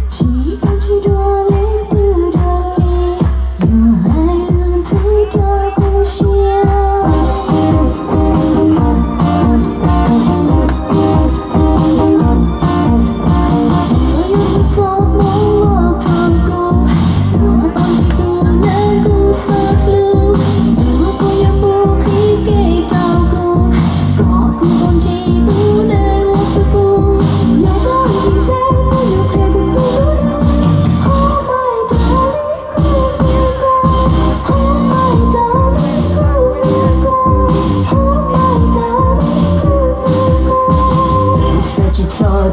chỉ em chỉ đua lên từ đời nhờ hai lần thấy ta cùng chia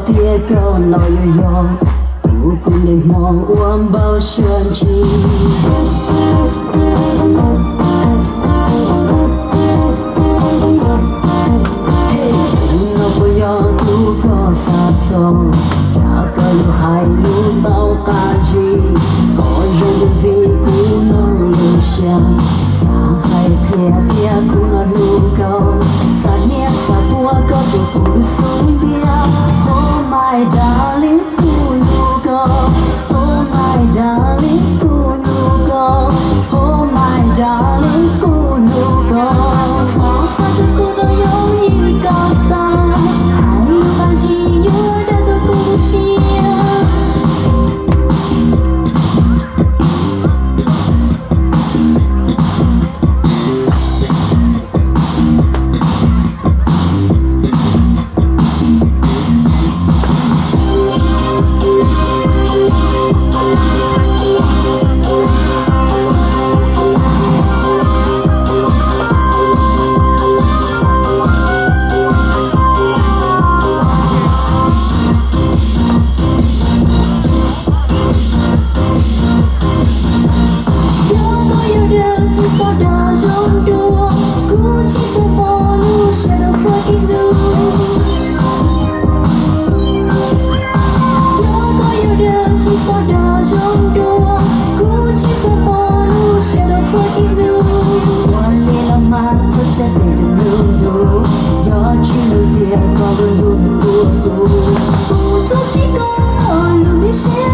tia câu nói yo tu cũng để mong uống bao xuân chi nó bây giờ tu có sát zo chả có lu hai lu bao cả gì có dùng đến gì cũng nó lu xiang sa hai tia cũng nó lu câu sa nhẹ sa bua có chỗ cũng xuống tia my darling, Kulugo. Oh my darling, Kulugo. Oh my darling, Kulugo. Sao tôi cũng đâu giống như có sao? Hai lúc anh chỉ nhớ đã tôi cũng chia. Chỉ sao đã giống đua, cũng chỉ sao bỏ nu sẽ đâu xa khi lưu. Nhớ có yêu đương chỉ sao đã giống đua, cũng chỉ sao bỏ nu sẽ đâu xa khi lưu. One little man thôi chắc để đừng lưu đủ, gió chỉ lưu tiền còn luôn luôn đua đua. Cũng cho chỉ có lưu biết sẽ